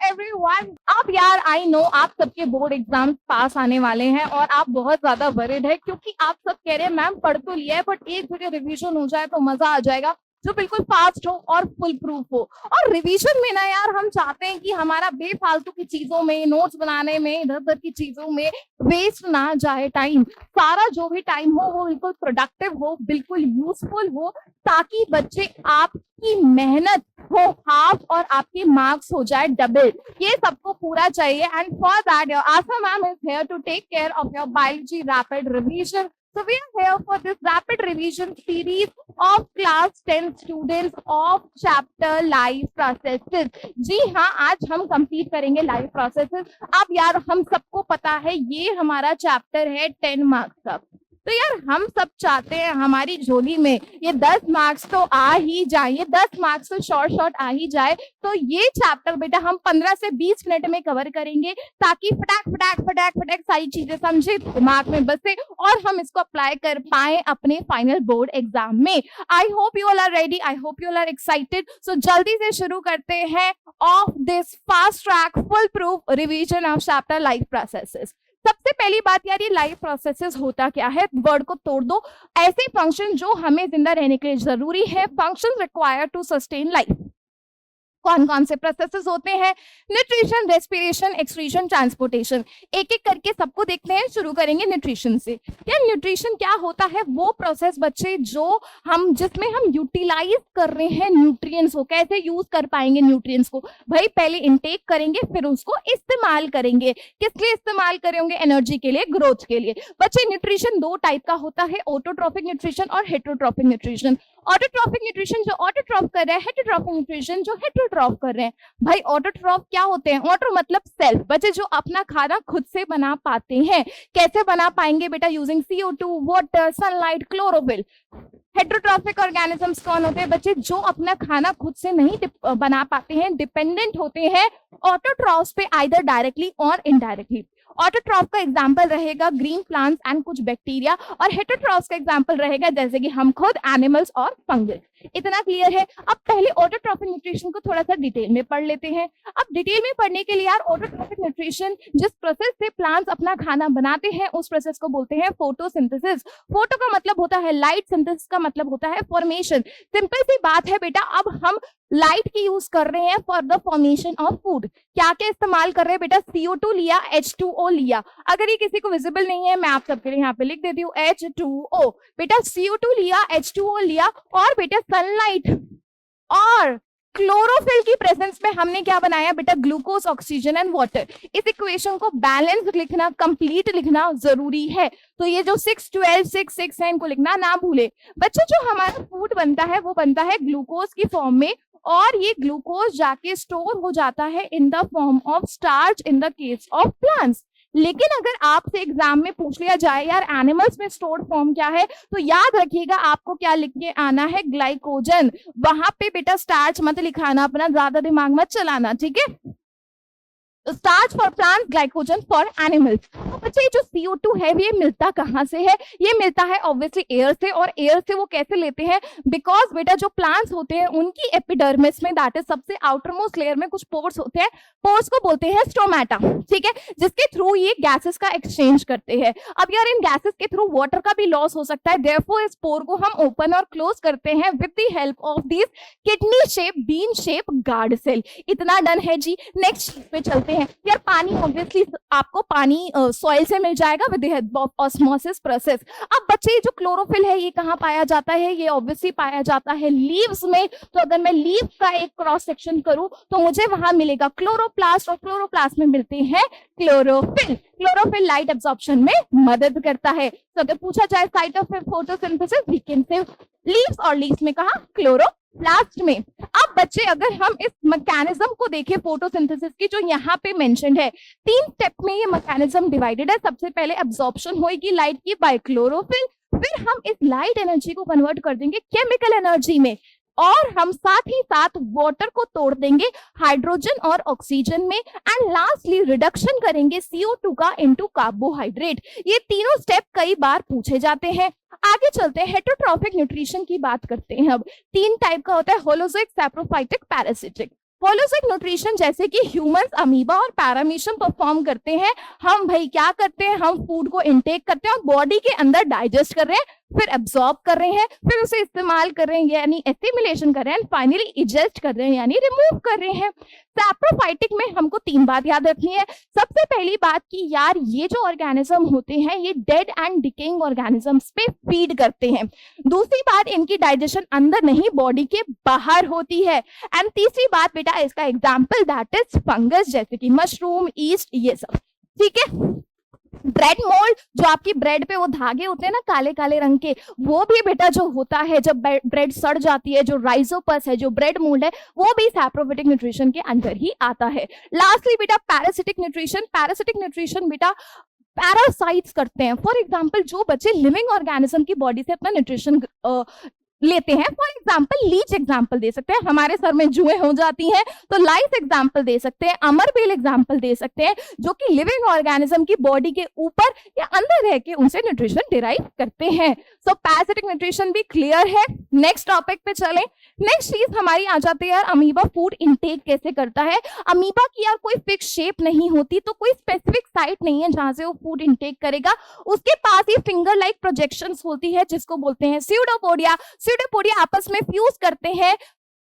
Everyone. अब यार I know आप सबके बोर्ड एग्जाम पास आने वाले हैं और आप बहुत ज्यादा वरिड है क्योंकि आप सब कह रहे हैं मैम पढ़ तो लिया है बट एक जगह रिवीजन हो जाए तो मजा आ जाएगा, जो बिल्कुल फास्ट हो और फुल प्रूफ हो। और रिवीजन में ना यार हम चाहते हैं कि हमारा बेफालतू की चीजों में, नोट्स बनाने में, इधर उधर की चीजों में वेस्ट ना जाए टाइम। सारा जो भी टाइम हो वो बिल्कुल प्रोडक्टिव हो, बिल्कुल यूजफुल हो, ताकि बच्चे आपकी मेहनत हो हाफ और आपके मार्क्स हो जाए डबल। ये सबको पूरा चाहिए and for that your Asha ma'am is here to take care of your biology rapid revision. So we are here for this rapid revision series of class 10 students of chapter life processes। जी हाँ, आज हम complete करेंगे life processes. अब यार हम सबको पता है ये हमारा चैप्टर है 10 मार्क्स का, तो यार हम सब चाहते हैं हमारी झोली में ये 10 मार्क्स तो आ ही जाए, ये 10 मार्क्स तो शॉर्ट आ ही जाए। तो ये चैप्टर बेटा हम 15 से 20 मिनट में कवर करेंगे ताकि फटाक फटाक फटाक फटाक सारी चीजें समझे, दिमाग में बसे और हम इसको अप्लाई कर पाए अपने फाइनल बोर्ड एग्जाम में। I hope you all are ready, I hope you all are excited. So जल्दी से शुरू करते हैं of this fast track full proof revision of chapter life processes. सबसे पहली बात यार, ये लाइफ प्रोसेसेस होता क्या है? वर्ड को तोड़ दो, ऐसे फंक्शन जो हमें जिंदा रहने के लिए जरूरी है, functions required to sustain life. कौन कौन से प्रोसेसेस होते हैं? Nutrition, respiration, excretion, transportation. एक एक करके सबको देखते हैं। शुरू करेंगे न्यूट्रिशन से। यार न्यूट्रिशन क्या होता है? वो प्रोसेस बच्चे जो जिसमें हम यूटिलाइज कर रहे हैं न्यूट्रिएंट्स को। कैसे यूज कर पाएंगे न्यूट्रिएंट्स को? भाई पहले इनटेक करेंगे फिर उसको इस्तेमाल करेंगे। किस लिए इस्तेमाल करेंगे? एनर्जी के लिए, ग्रोथ के लिए। बच्चे न्यूट्रिशन दो टाइप का होता है, ऑटोट्रॉफिक न्यूट्रिशन और हेटेरोट्रॉफिक न्यूट्रिशन। ऑटोट्रॉफिक न्यूट्रिशन जो ऑटोट्रॉफ कर रहे हैं, हेटेरोट्रॉफिक न्यूट्रिशन जो हेटेरोट्रॉफ कर रहे हैं। भाई ऑटोट्रॉफ क्या होते हैं? ऑटो मतलब सेल्फ, बच्चे जो अपना खाना खुद से बना पाते हैं। कैसे बना पाएंगे बेटा? Using CO2, water, sunlight, chlorophyll. Heterotrophic organisms कौन होते हैं? बच्चे जो अपना खाना खुद से नहीं बना पाते हैं, डिपेंडेंट होते हैं ऑटोट्रॉफ्स पे, आइदर डायरेक्टली और इनडायरेक्टली। ऑटोट्रॉफ का एग्जांपल रहेगा ग्रीन प्लांट्स एंड कुछ बैक्टीरिया, और हेटेरोट्रॉफ्स का एग्जांपल रहेगा जैसे कि हम खुद, एनिमल्स और फंगस। इतना क्लियर है? अब पहले ऑटोट्रॉफिक न्यूट्रिशन को थोड़ा सा डिटेल में पढ़ लेते हैं। अब डिटेल में पढ़ने के लिए यार, ऑटोट्रॉफिक न्यूट्रिशन जिस प्रोसेस से प्लांट्स अपना खाना बनाते हैं उस प्रोसेस को बोलते हैं फोटोसिंथेसिस। फोटो का मतलब होता है लाइट, सिंथेसिस का मतलब होता है फॉर्मेशन। सिंपल सी बात है बेटा, अब हम लाइट की यूज कर रहे हैं for the formation of food. क्या क्या इस्तेमाल कर रहे हैं बेटा? CO2 लिया, H2O लिया। अगर ये किसी को विजिबल नहीं है, मैं आप सबके लिए यहाँ पे लिख देती हूँ H2O। बेटा CO2 लिया, H2O लिया, और बेटा सनलाइट और क्लोरोफिल की प्रेजेंस में हमने क्या बनाया बेटा? Glucose, oxygen and water. इस इक्वेशन को बैलेंस लिखना, कंप्लीट लिखना जरूरी है। तो ये जो 6, 12, 6, 6 है, इनको लिखना ना भूले। बच्चों जो हमारा फूड बनता है वो बनता है ग्लूकोज की फॉर्म में, और ये ग्लूकोज जाके स्टोर हो जाता है in the form of starch in the case of plants. लेकिन अगर आपसे एग्जाम में पूछ लिया जाए यार एनिमल्स में स्टोर्ड फॉर्म क्या है, तो याद रखिएगा आपको क्या लिख के आना है? ग्लाइकोजन। वहां पे बेटा स्टार्च मत लिखाना, अपना ज्यादा दिमाग मत चलाना, ठीक है? Starch for plants, glycogen for animals. बच्चे जो CO2 है ये मिलता कहाँ से है? ये मिलता है ऑब्वियसली एयर से। और एयर से वो कैसे लेते हैं? बिकॉज बेटा जो प्लांट्स होते हैं उनकी एपिडर्मिस में, दैट इज सबसे आउटर मोस्ट लेयर में, कुछ पोर्स होते हैं। पोर्स को बोलते हैं स्टोमेटा, ठीक है, जिसके थ्रू ये गैसेस का एक्सचेंज करते हैं। अब यार इन गैसेस के थ्रू वाटर का भी लॉस हो सकता है, देयरफॉर इस पोर को हम ओपन और क्लोज करते हैं with the help of this kidney shape, bean shape guard cell. इतना डन है जी। नेक्स्ट पे चलते हैं। यार पानी, ऑब्वियसली आपको पानी सॉइल से मिल जाएगा with the help of osmosis process. अब बच्चे जो क्लोरोफिल है ये कहाँ पाया जाता है? ये ऑब्वियसली पाया जाता है लीव्स में। तो अगर मैं लीव का एक क्रॉस सेक्शन करूं तो मुझे वहां मिलेगा क्लोरोप्लास्ट, और क्लोरोप्लास्ट में मिलते हैं क्लोरोफिल। क्लोरोफिल लाइट एब्जॉर्प्शन में मदद करता है। तो अगर पूछा जाए site of photosynthesis, we can say leaves, और लीव्स में कहा? क्लोरोप्लास्ट में। अब बच्चे अगर हम इस मैकेनिज्म को देखें फोटोसिंथेसिस की, जो यहाँ पे मेंशन्ड है, 3 स्टेप में ये मैकेनिज्म डिवाइडेड है। सबसे पहले एब्जॉर्प्शन होगी लाइट की बाय क्लोरोफिल, फिर हम इस लाइट एनर्जी को कन्वर्ट कर देंगे केमिकल एनर्जी में, और हम साथ ही साथ वाटर को तोड़ देंगे हाइड्रोजन और ऑक्सीजन में, एंड लास्टली रिडक्शन करेंगे CO2 का इनटू कार्बोहाइड्रेट। ये तीनों स्टेप कई बार पूछे जाते हैं। आगे चलते हैं, हेटेरोट्रॉफिक न्यूट्रिशन की बात करते हैं। अब 3 टाइप का होता है, होलोजोइक, सैप्रोफाइटिक, पैरासिटिक। होलोसिक न्यूट्रिशन जैसे कि ह्यूमंस, अमीबा और पैरामीशियम परफॉर्म करते हैं। हम भाई क्या करते हैं, हम फूड को इनटेक करते हैं और बॉडी के अंदर डाइजेस्ट कर रहे हैं, फिर एब्सॉर्ब कर रहे हैं, फिर उसे इस्तेमाल कर रहे हैं यानी एसिमिलेशन कर रहे हैं, फाइनली इजेस्ट कर रहे हैं यानी रिमूव कर रहे हैं। सैप्रोफाइटिक में हमको 3 बात याद रखनी है। सबसे पहली बात कि यार ये जो ऑर्गेनिज्म होते हैं ये डेड एंड डिकेइंग ऑर्गेनिजम्स पे फीड करते हैं। दूसरी बात, इनकी डाइजेशन अंदर नहीं बॉडी के बाहर होती है। एंड तीसरी बात बेटा, इसका एग्जाम्पल दैट इज फंगस, जैसे कि मशरूम, ईस्ट, ये सब। ठीक है। ब्रेड मोल्ड, जो आपकी ब्रेड पे वो धागे होते हैं ना काले काले रंग के, वो भी बेटा जो होता है जब ब्रेड सड़ जाती है, जो राइजोपस है, जो ब्रेड मोल्ड है, वो भी सैप्रोफिटिक न्यूट्रिशन के अंदर ही आता है। लास्टली बेटा पैरासिटिक न्यूट्रिशन। पैरासिटिक न्यूट्रिशन बेटा पैरासाइट्स करते हैं। फॉर एग्जाम्पल, जो बच्चे लिविंग ऑर्गेनिज्म की बॉडी से अपना न्यूट्रिशन लेते हैं, फॉर एग्जाम्पल लीच एग्जाम्पल दे सकते हैं, हमारे सर में जुएं हो जाती हैं तो लाइस एग्जाम्पल दे सकते हैं, अमरबेल एग्जाम्पल दे सकते हैं, जो कि लिविंग ऑर्गेनिज्म की बॉडी के ऊपर या अंदर रह के उनसे न्यूट्रिशन डिराइव करते हैं। सो पैरासिटिक न्यूट्रिशन भी क्लियर है। नेक्स्ट टॉपिक पे चलें। नेक्स्ट चीज हमारी आ जाती है यार, अमीबा फूड इनटेक कैसे करता है। अमीबा की यार कोई फिक्स शेप नहीं होती, तो कोई स्पेसिफिक साइट नहीं है जहां से वो फूड इनटेक करेगा। उसके पास ही फिंगर लाइक प्रोजेक्शंस होती है जिसको बोलते हैं स्यूडोपोडिया। स्यूडोपोडिया आपस में फ्यूज करते हैं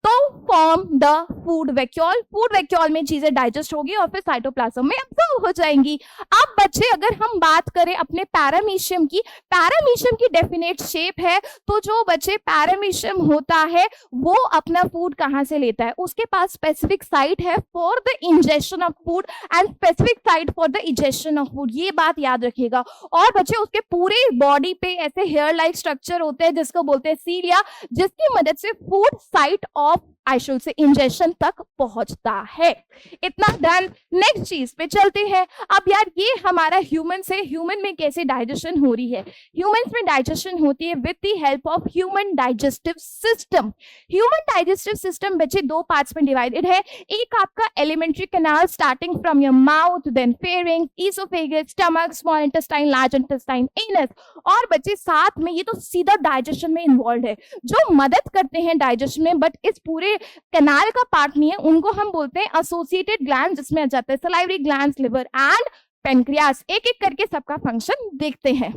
तो form the food vacuole. Food vacuole में चीजें डाइजेस्ट होगी और फिर साइटोप्लाज्म में अब्सॉर्ब हो जाएंगी। अब बच्चे अगर हम बात करें अपने पैरामीशियम की, पैरामीशियम की डेफिनेट शेप है, तो जो बच्चे पैरामीशियम होता है वो अपना फूड कहां से लेता है, उसके पास स्पेसिफिक साइट है for the ingestion of food and specific site for the egestion of food. ये बात याद रखिएगा। और बच्चे उसके पूरे बॉडी पे ऐसे हेयर लाइक स्ट्रक्चर होते हैं जिसको बोलते हैं सीलिया, जिसकी मदद से फूड साइट ऑफ आइशुल से इंजेशन तक पहुंचता है। इतना डन। नेक्स्ट चीज पे चलते हैं। अब यार ये हमारा ह्यूमन से, ह्यूमन में कैसे डाइजेशन हो रही है। ह्यूमंस में डाइजेशन होती है with the help of human digestive system. Human digestive system बच्चे 2 पार्ट्स में डिवाइडेड है। एक आपका alimentary canal starting from your mouth, then pharynx, oesophagus, stomach, small intestine, large intestine, anus. और बच्चे साथ में ये तो सीधा डाइजेशन में इन्वॉल्व है, जो मदद करते हैं डाइजेशन में, बट इस पूरे कैनाल का पार्ट नहीं है। उनको हम बोलते हैं एसोसिएटेड ग्लैंड्स, जिसमें आ जाता है salivary glands, liver and pancreas. एक एक करके सबका फंक्शन देखते हैं।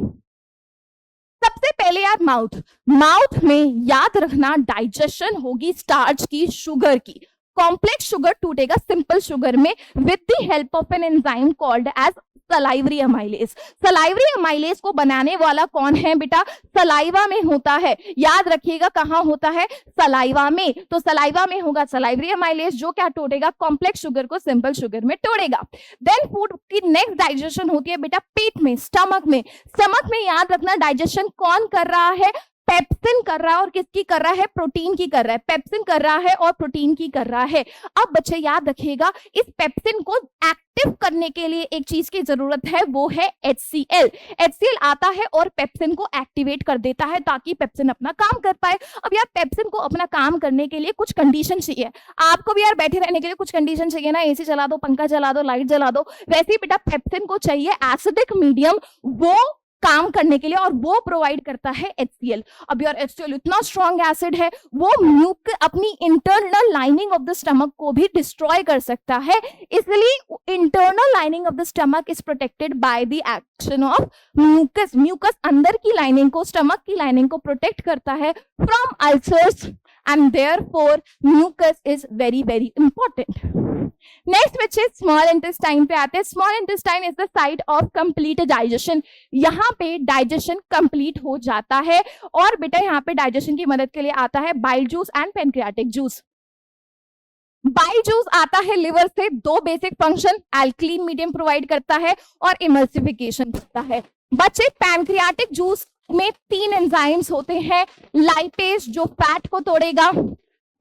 सबसे पहले यार माउथ में याद रखना डाइजेशन होगी स्टार्च की, शुगर की। कॉम्प्लेक्स शुगर टूटेगा सिंपल शुगर में with the help of an enzyme called as salivary amylase. Salivary amylase को बनाने वाला कौन है बेटा, सलाइवा में होता है। याद रखिएगा कहां होता है, सलाइवा में। तो सलाइवा में होगा सलाइवरी अमाइलेज, जो क्या तोड़ेगा, कॉम्प्लेक्स शुगर को सिंपल शुगर में तोड़ेगा। देन फूड की नेक्स्ट डाइजेशन होती है बेटा पेट में, स्टमक में। स्टमक में याद रखना डाइजेशन कौन कर रहा है, पेप्सिन कर रहा है। और किसकी कर रहा है, प्रोटीन की कर रहा है। पेप्सिन कर रहा है और प्रोटीन की कर रहा है। अब बच्चे याद रखिएगा, इस पेप्सिन को एक्टिव करने के लिए एक चीज की जरूरत है, वो है HCl। HCl आता है और पेप्सिन को एक्टिवेट कर देता है ताकि पेप्सिन अपना काम कर पाए। अब यार पेप्सिन को अपना काम करने के लिए कुछ कंडीशन चाहिए। आपको भी यार बैठे रहने के लिए कुछ कंडीशन चाहिए ना, एसी चला दो, पंखा चला दो, लाइट जला दो। वैसे ही बेटा पेप्सिन को चाहिए एसिडिक मीडियम वो काम करने के लिए, और वो प्रोवाइड करता है HCl। अब यार HCl इतना स्ट्रॉन्ग एसिड है, वो अपनी internal lining of the stomach को भी डिस्ट्रॉय कर सकता है। इसलिए internal lining of the stomach is protected by the action of mucus. Mucus अंदर की लाइनिंग को, स्टमक की लाइनिंग को प्रोटेक्ट करता है from ulcers, and therefore mucus is very very important. Next बच्चे स्मॉल इंटेस्टाइन पे आते हैं। Small intestine is the site of complete digestion. यहाँ पे डाइजेशन कंप्लीट हो जाता है, और बेटा यहाँ पे डाइजेशन की मदद के लिए आता है bile juice and pancreatic juice. Bile juice आता है लिवर से, 2 basic function, alkaline medium provide करता है और इमल्सिफिकेशन करता है। बच्चे पैनक्रियाटिक जूस में 3 एंजाइम्स होते हैं, लाइपेज जो फैट को तोड़ेगा,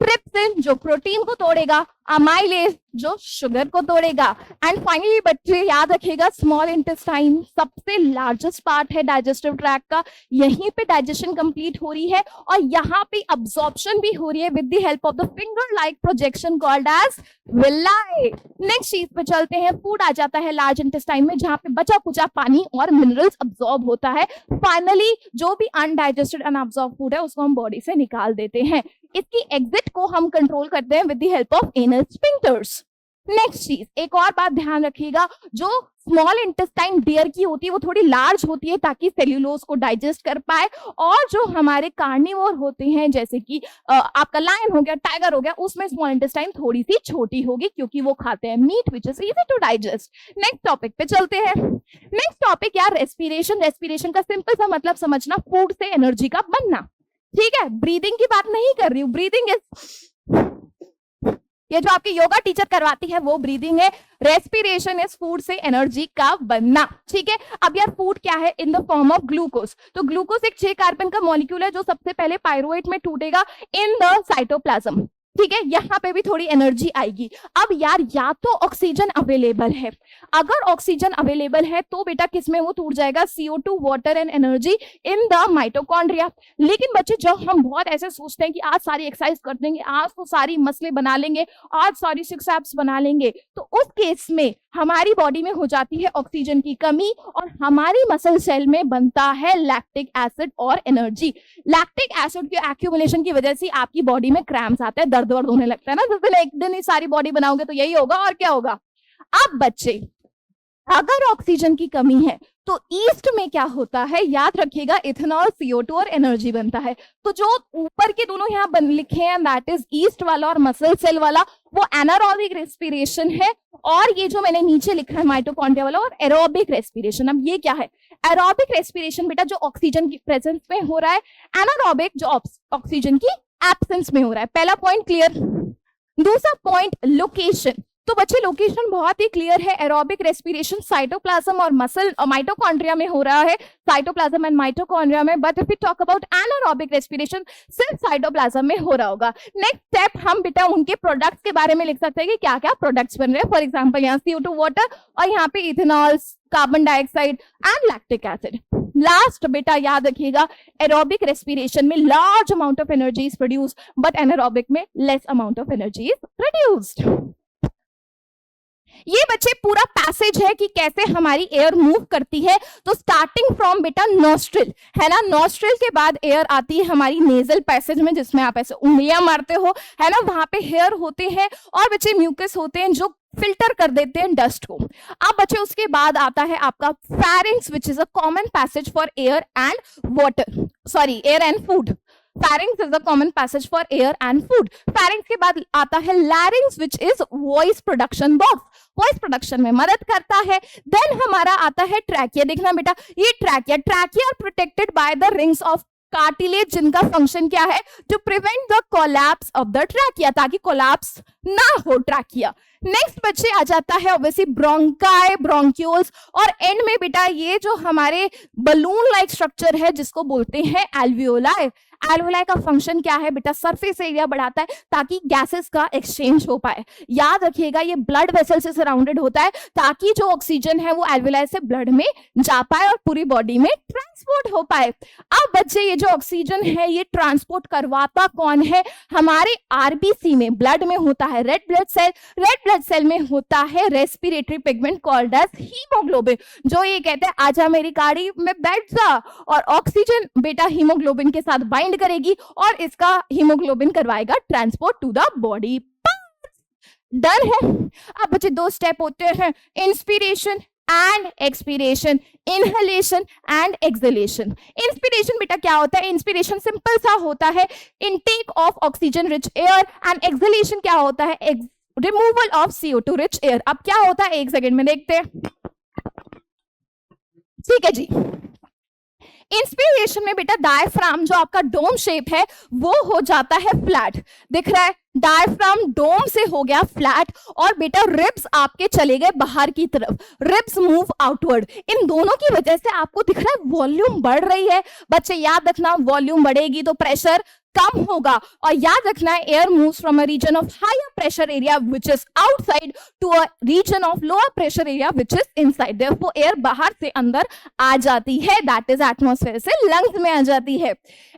ट्रिप्सिन जो प्रोटीन को तोड़ेगा, अमाइलेज जो शुगर को तोड़ेगा। एंड फाइनली बच्चे याद रखिएगा, स्मॉल इंटेस्टाइन सबसे लार्जेस्ट पार्ट है डाइजेस्टिव ट्रैक्ट का। यहीं पे डाइजेशन कंप्लीट हो रही है और यहाँ पे अब्सॉर्प्शन भी हो रही है with the help of the finger like projection called as villi. Next चीज पे चलते हैं। फूड आ जाता है लार्ज इंटेस्टाइन में, जहां पे बचा कुचा पानी और मिनरल्स अब्सॉर्ब होता है। फाइनली जो भी अनडाइजेस्टेड अनअब्सॉर्ब फूड है उसको हम बॉडी से निकाल देते हैं। इसकी एग्जिट को हम कंट्रोल करते हैं with the help of anal sphincters. Next चीज, एक और बात ध्यान रखिएगा, जो स्मॉल इंटेस्टाइन डियर की होती है वो थोड़ी लार्ज होती है ताकि सेल्यूलोज को डाइजेस्ट कर पाए, और जो हमारे कार्निवोर होते हैं जैसे कि आपका लायन हो गया, टाइगर हो गया, उसमें स्मॉल इंटेस्टाइन थोड़ी सी छोटी होगी क्योंकि वो खाते हैं meat which is easy to digest. Next topic पे चलते हैं। नेक्स्ट टॉपिक यार रेस्पिरेशन। रेस्पिरेशन का सिंपल सा मतलब समझना, फूड से एनर्जी का बनना, ठीक है। ब्रीदिंग की बात नहीं कर रही हूँ, ब्रीदिंग इज, ये जो आपकी योगा टीचर करवाती है वो ब्रीदिंग है। रेस्पिरेशन इज फूड से एनर्जी का बनना, ठीक है। अब यार फूड क्या है, in the form of glucose. तो ग्लूकोज एक 6 कार्बन का मॉलिक्यूल है जो सबसे पहले पायरुवेट में टूटेगा इन द साइटोप्लाज्म, ठीक है। यहाँ पे भी थोड़ी एनर्जी आएगी। अब यार या तो ऑक्सीजन अवेलेबल है, अगर ऑक्सीजन अवेलेबल है तो बेटा किसमें वो टूट जाएगा, CO2 water and energy in the mitochondria. लेकिन बच्चे जब हम बहुत ऐसे सोचते हैं कि आज सारी एक्सरसाइज कर देंगे, आज तो सारी मसले बना लेंगे, आज सारी 6 एब्स बना लेंगे, तो उस केस में हमारी बॉडी में हो जाती है ऑक्सीजन की कमी और हमारी मसल सेल में बनता है लैक्टिक एसिड और एनर्जी। लैक्टिक एसिड के एक्यूमुलेशन की वजह से आपकी बॉडी में क्रैम्प्स आते हैं, दर्द वर्द होने लगता है ना, जैसे एक दिन ही सारी बॉडी बनाओगे तो यही होगा और क्या होगा। अब बच्चे अगर ऑक्सीजन की कमी है तो ईस्ट में क्या होता है, याद रखिएगा, इथेनॉल, CO2 और एनर्जी बनता है। तो जो ऊपर के दोनों यहाँ लिखे हैं दैट इज ईस्ट वाला और मसल सेल वाला, वो एनारोबिक रेस्पिरेशन है, और ये जो मैंने नीचे लिखा है माइटोकॉन्ड्रिया वाला और एरोबिक रेस्पिरेशन। अब ये क्या है, एरोबिक रेस्पिरेशन बेटा जो ऑक्सीजन की प्रेजेंस में हो रहा है, एनारोबिक जो ऑक्सीजन की एब्सेंस में हो रहा है। पहला पॉइंट क्लियर। दूसरा पॉइंट लोकेशन। तो बच्चे लोकेशन बहुत ही क्लियर है, एरोबिक रेस्पिरेशन साइटोप्लाज्म और मसल और माइटोकॉन्ड्रिया में हो रहा है, साइटोप्लाज्म एंड माइटोकॉन्ड्रिया में, but if we talk about anaerobic respiration सिर्फ साइटोप्लाज्म में हो रहा होगा। नेक्स्ट स्टेप हम बेटा उनके प्रोडक्ट्स के बारे में लिख सकते हैं कि क्या क्या प्रोडक्ट्स बन रहे हैं। फॉर एग्जाम्पल यहाँ CO2 वाटर और यहाँ पे ethanol, carbon dioxide and lactic acid. Last बेटा याद रखिएगा, एरोबिक रेस्पिरेशन में large amount of energy is produced but anaerobic में less amount of energy is produced. ये बच्चे पूरा पैसेज है कि कैसे हमारी एयर मूव करती है। तो स्टार्टिंग फ्रॉम बेटा नॉस्ट्रिल है ना, नॉस्ट्रिल के बाद एयर आती है हमारी नेजल पैसेज में जिसमें आप ऐसे उंगलियां मारते हो है ना, वहां पे हेयर होते हैं और बच्चे म्यूकस होते हैं जो फिल्टर कर देते हैं डस्ट को। अब बच्चे उसके बाद आता है आपका pharynx which is a common passage for air and water, sorry air and food. Pharynx is the common passage for air and food. Pharynx के बाद आता है larynx which is voice production box. Voice production में मदद करता है। Then हमारा आता है trachea। देखना बेटा ये trachea are protected by the rings of cartilage जिनका फंक्शन क्या है, to prevent the collapse of the trachea, ताकि कोलैप्स ना हो ट्रैकिया। नेक्स्ट बच्चे आ जाता है ऑब्वियसली ब्रोंकाई, ब्रोंक्यूल्स, और एंड में बेटा ये जो हमारे बलून लाइक स्ट्रक्चर है जिसको बोलते हैं एल्वियोलाई। एल्वियोलाई का फंक्शन क्या है बेटा, सरफेस एरिया बढ़ाता है ताकि गैसेस का एक्सचेंज हो पाए। याद रखिएगा ये ब्लड वेसल से सराउंडेड होता है ताकि जो ऑक्सीजन है वो एल्वियोलाई से ब्लड में जा पाए और पूरी बॉडी में ट्रांसपोर्ट हो पाए। अब बच्चे ये जो ऑक्सीजन है ये ट्रांसपोर्ट करवाता कौन है, हमारे आरबीसी में ब्लड में होता है red blood cell, red blood cell में होता है respiratory pigment called as haemoglobin, जो ये कहते हैं आजा मेरी गाड़ी में बैठ जा, और ऑक्सीजन बेटा हीमोग्लोबिन के साथ बाइंड करेगी और इसका हीमोग्लोबिन करवाएगा transport to the body. Done है। अब बच्चे 2 स्टेप होते हैं, inspiration and expiration, inhalation and exhalation. Inspiration बेटा क्या होता है, इंस्पिरेशन सिंपल सा होता है intake of oxygen rich air, and exhalation क्या होता है, removal of CO2 rich air. अब क्या होता है एक सेकेंड में देखते हैं, ठीक है जी। इंस्पिरेशन में बेटा डायफ्राम जो आपका डोम शेप है वो हो जाता है फ्लैट, दिख रहा है, डायफ्राम डोम से हो गया फ्लैट, और बेटा रिब्स आपके चले गए बाहर की तरफ, रिब्स मूव आउटवर्ड। इन दोनों की वजह से आपको दिख रहा है वॉल्यूम बढ़ रही है। बच्चे याद रखना वॉल्यूम बढ़ेगी तो प्रेशर कम होगा, और याद रखना है air moves from a region of higher pressure area which is outside to a region of lower pressure area which is inside. Therefore air बाहर से अंदर आ जाती है, दैट इज एटमॉस्फेयर से लंग्स में आ जाती है।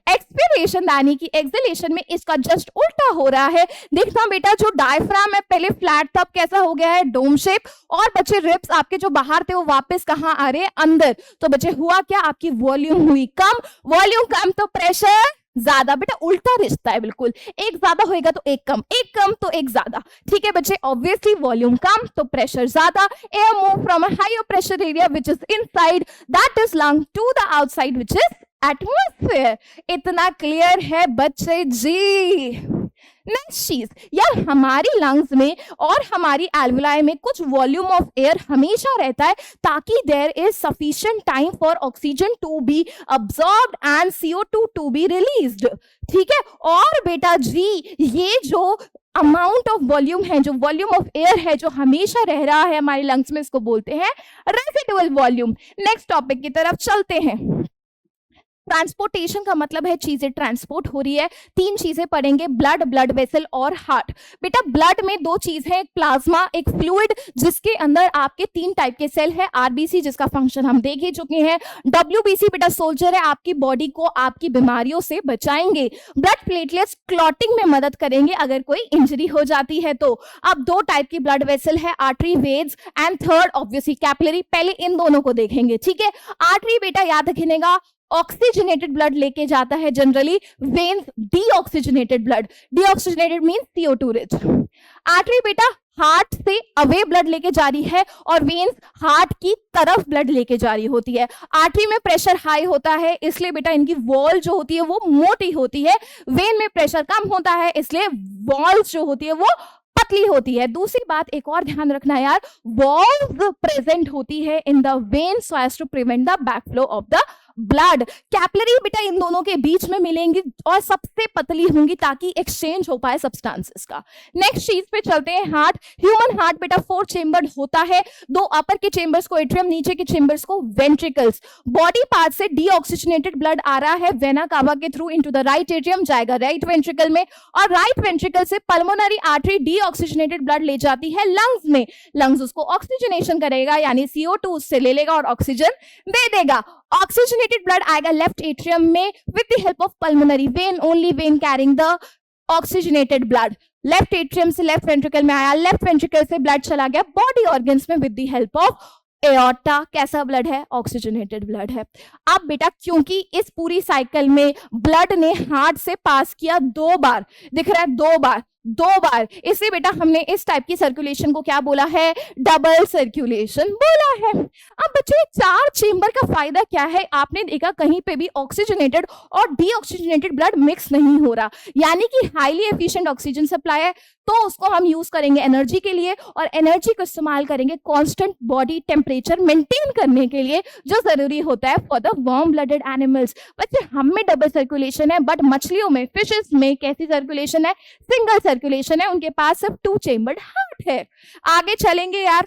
एक्सपिरेशन यानी कि एक्सहेलेशन में इसका जस्ट उल्टा हो रहा है। देखना बेटा जो डायफ्राम है पहले फ्लैट था, अब कैसा हो गया है डोम शेप, और बच्चे रिब्स आपके जो बाहर थे वो वापस कहां आ रहे हैं, अंदर। तो बच्चे हुआ क्या, आपकी वॉल्यूम हुई कम, वॉल्यूम कम तो प्रेशर ज्यादा। बेटा उल्टा रिश्ता है बिल्कुल, एक ज्यादा होएगा तो एक कम, एक कम तो एक ज्यादा। ठीक है बच्चे, ऑब्वियसली वॉल्यूम कम तो प्रेशर ज्यादा। Air move from a higher pressure area which is inside that is lung to the outside which is atmosphere. इतना क्लियर है बच्चे जी? नेक्स्ट चीज यार, हमारी लंग्स में और हमारी एल्वुलाई में कुछ वॉल्यूम ऑफ एयर हमेशा रहता है ताकि there is sufficient time for oxygen to be absorbed and CO2 to be released. ठीक है, और बेटा जी ये जो अमाउंट ऑफ वॉल्यूम है, जो वॉल्यूम ऑफ एयर है जो हमेशा रह रहा है हमारे लंग्स में, इसको बोलते हैं रेसिडुअल वॉल्यूम। नेक्स्ट टॉपिक की तरफ चलते हैं। ट्रांसपोर्टेशन का मतलब है चीजें ट्रांसपोर्ट हो रही है। तीन चीजें पढ़ेंगे, ब्लड, ब्लड वेसल और हार्ट। बेटा ब्लड में दो चीज है, एक प्लाज्मा, एक फ्लूइड जिसके अंदर आपके तीन टाइप के सेल है। आरबीसी जिसका फंक्शन हम देख ही चुके हैं, डब्ल्यूबीसी बेटा सोल्जर है, आपकी बॉडी को आपकी बीमारियों से बचाएंगे। ब्लड प्लेटलेट्स क्लॉटिंग में मदद करेंगे अगर कोई इंजरी हो जाती है तो। अब दो टाइप की ब्लड वेसल है, artery, veins and third obviously capillary. पहले इन दोनों को देखेंगे। ठीक है, आर्टरी बेटा याद रखिएगा ऑक्सीजनेटेड ब्लड लेके जाता है generally, veins deoxygenated blood, deoxygenated means CO2 rich. Artery बेटा हार्ट से अवे ब्लड लेके जा रही है और वेन्स हार्ट की तरफ ब्लड लेके जा रही होती है। आर्टरी में प्रेशर हाई होता है इसलिए बेटा इनकी वॉल जो होती है वो मोटी होती है, वेन में प्रेशर कम होता है इसलिए वॉल्स जो होती है वो पतली होती है। दूसरी बात एक और ध्यान रखना यार, वॉल्स प्रेजेंट होती है in the vein so as to prevent the backflow of the blood. Capillary बेटा इन दोनों के बीच में मिलेंगी और सबसे पतली होंगी ताकि एक्सचेंज हो पाए सब्सटेंसेस का। नेक्स्ट चीज पे चलते हैं, हार्ट। ह्यूमन हार्ट बेटा 4 चेम्बर्ड होता है, दो अपर के चेम्बर्स को एट्रियम, नीचे के चेम्बर्स को वेंट्रिकल्स। बॉडी पार्ट से डीऑक्सीजनेटेड ब्लड आ रहा है वेना कावा के through into the right atrium, जाएगा राइट वेंट्रिकल में, और राइट वेंट्रिकल से पल्मोनरी आर्टरी डीऑक्सीजनेटेड ब्लड ले जाती है लंग्स में। लंग्स उसको ऑक्सीजनेशन करेगा यानी CO2 उससे ले लेगा और ऑक्सीजन दे देगा। ऑक्सीजनेटेड ब्लड आएगा लेफ्ट एट्रियम में with the help of pulmonary vein, only when carrying the oxygenated blood. Left atrium से लेफ्ट वेंट्रिकल में आया, लेफ्ट वेंट्रिकल से ब्लड चला गया बॉडी ऑर्गन्स में with the help of aorta. कैसा ब्लड है? ऑक्सीजनेटेड ब्लड है। अब बेटा क्योंकि इस पूरी साइकिल में ब्लड ने हार्ट से पास किया 2 बार, दिख रहा है 2 बार, 2 बार, इसलिए बेटा हमने इस टाइप की सर्कुलेशन को क्या बोला है? डबल सर्कुलेशन बोला है। अब बच्चों 4 चेंबर का फायदा क्या है? आपने देखा कहीं पे भी ऑक्सीजनेटेड और डीऑक्सीजनेटेड ब्लड मिक्स नहीं हो रहा, यानी कि हाईली एफिशिएंट ऑक्सीजन सप्लाई है, तो उसको हम यूज करेंगे एनर्जी के लिए और एनर्जी को इस्तेमाल करेंगे कांस्टेंट बॉडी टेम्परेचर मेंटेन करने के लिए जो जरूरी होता है for the warm blooded animals. बच्चे हम में डबल सर्कुलेशन है बट मछलियों में, फिशेस में कैसी सर्कुलेशन है? सिंगल सर्कुलेशन है, उनके पास सिर्फ 2 चेम्बर्ड हार्ट है। आगे चलेंगे यार।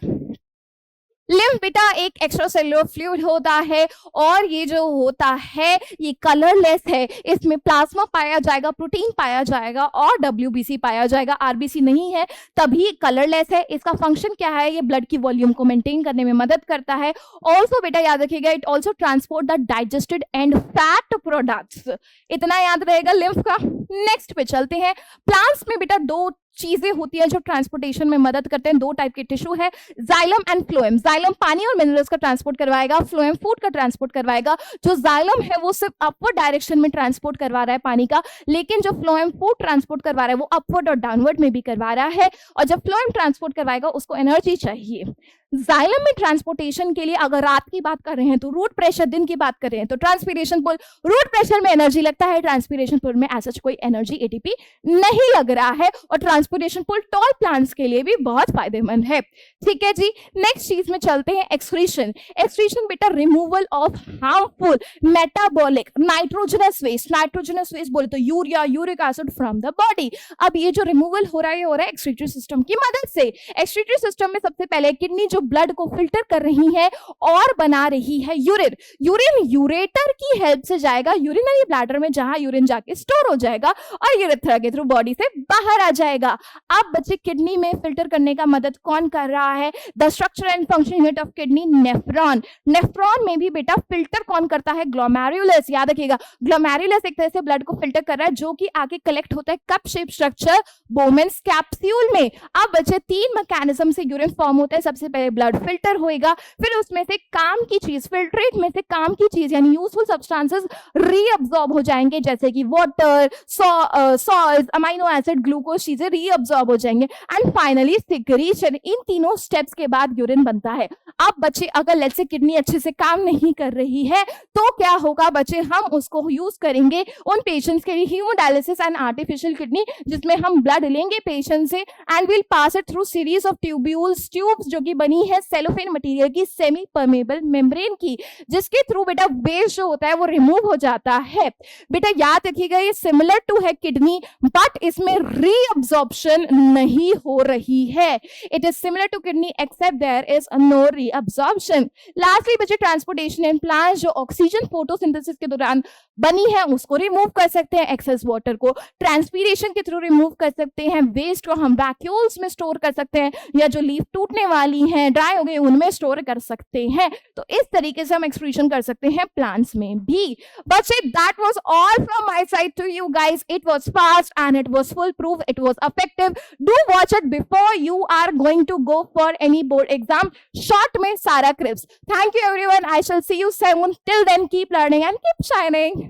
लिम्फ बेटा एक एक्स्ट्रासेल्युलर फ्लूइड होता है और ये जो होता है ये कलरलेस है, इसमें प्लाज्मा पाया जाएगा, प्रोटीन पाया जाएगा और WBC पाया जाएगा, RBC नहीं है तभी कलरलेस है। इसका फंक्शन क्या है? ये ब्लड की वॉल्यूम को मेंटेन करने में मदद करता है। ऑल्सो बेटा याद रखिएगा it also transport the digested and fat products, इतना याद रहेगा लिम्फ का। नेक्स्ट पे चलते हैं। प्लांट्स में बेटा 2 चीजें होती है जो ट्रांसपोर्टेशन में मदद करते हैं, 2 टाइप के टिश्यू है, जाइलम एंड फ्लोएम। जाइलम पानी और मिनरल्स का ट्रांसपोर्ट करवाएगा, फ्लोएम फूड का ट्रांसपोर्ट करवाएगा। जो जाइलम है वो सिर्फ अपवर्ड डायरेक्शन में ट्रांसपोर्ट करवा रहा है पानी का, लेकिन जो फ्लोएम फूड ट्रांसपोर्ट करवा रहा है वो अपवर्ड और डाउनवर्ड में भी करवा रहा है। और जब फ्लोएम ट्रांसपोर्ट करवाएगा उसको एनर्जी चाहिए। जाइलम में ट्रांसपोर्टेशन के लिए अगर रात की बात कर रहे हैं तो रूट प्रेशर, दिन की बात कर रहे हैं तो ट्रांसपीरेशन पुल। रूट प्रेशर में एनर्जी लगता है, ट्रांसपीरेशन पुल में ऐसा कोई एनर्जी ATP नहीं लग रहा है, और ट्रांसपोर्टेशन पुल टॉल प्लांट्स के लिए भी बहुत फायदेमंद है। ठीक है जी, नेक्स्ट चीज में चलते हैं, एक्सक्रीशन। एक्सक्रीशन बेटा removal of harmful metabolic nitrogenous waste. Nitrogenous waste बोले तो urea, uric acid from the body. अब ये जो रिमूवल हो रहा है, हो रहा है एक्सक्रीटरी सिस्टम की मदद से। एक्सक्रीटरी सिस्टम में सबसे पहले किडनी जो ब्लड को फिल्टर कर रही है और बना रही है यूरिन। यूरिन यूरेटर की हेल्प से जाएगा यूरिनरी ब्लैडर में, जहां यूरिन जाके स्टोर हो जाएगा और यूरेथ्रा के थ्रू बॉडी से बाहर आ जाएगा। अब बच्चे किडनी में फिल्टर करने का मदद कौन कर रहा है? The structure and function unit of kidney, nephron. Nephron में भी बेटा फिल्टर कौन करता है? ग्लोमेरुलस। याद रखिएगा ग्लोमेरुलस एक तरह से ब्लड को फिल्टर कर रहा है जो कि आगे कलेक्ट होता है cup shape structure Bowman's capsule में। अब बच्चे 3 मैकेनिज्म से यूरिन फॉर्म होता है। सबसे पहले ब्लड फिल्टर होएगा, फिर उसमें से काम की चीज, फिल्ट्रेट में से काम की चीज यानी यूजफुल सब्सटेंसेस रीअब्सॉर्ब हो जाएंगे, जैसे कि water, salt, amino acid, glucose, चीजें रीअब्सॉर्ब हो जाएंगे। And finally secretion. इन तीनों स्टेप्स के बाद यूरिन बनता है। अब बच्चे अगर लेट्स से किडनी अच्छे से काम नहीं कर रही है तो क्या होगा बच्चे, हम उसको यूज करेंगे उन पेशेंट्स के लिए हीमोडायलिसिस एंड आर्टिफिशियल किडनी, जिसमें हम ब्लड लेंगे पेशेंट से and will pass it through series of tubules, tubes जो कि बनी है सेलोफेन मटेरियल की, सेमी परमेबल मेम्ब्रेन की, जिसके थ्रू बेटा वेस्ट जो होता है वो रिमूव हो जाता है। बेटा याद रखिएगा ये सिमिलर टू है किडनी, बट इसमें रीअब्सॉर्प्शन नहीं हो रही है। It is similar to kidney except there is no reabsorption. Lastly बच्चे ट्रांसपोर्टेशन एंड प्लांट, जो ऑक्सीजन फोटोसिंथेसिस के दौरान बनी है उसको रिमूव कर सकते हैं, एक्सेस वाटर को ट्रांसपीरेशन के थ्रू रिमूव कर सकते हैं, वेस्ट को हम वैक्यूल्स में स्टोर कर सकते हैं, या जो लीफ टूटने वाली हैं, ड्राई हो गई, उनमें स्टोर कर सकते हैं। तो इस तरीके से हम एक्सक्रीशन कर सकते हैं प्लांट्स में भी। बच्चे that was all from my side to you guys. It was fast and it was full proof, it was effective. Do watch it before you are going to go for any board exam. Short में सारा crisp. Thank you everyone, I shall see you soon. Till then keep learning and keep shining.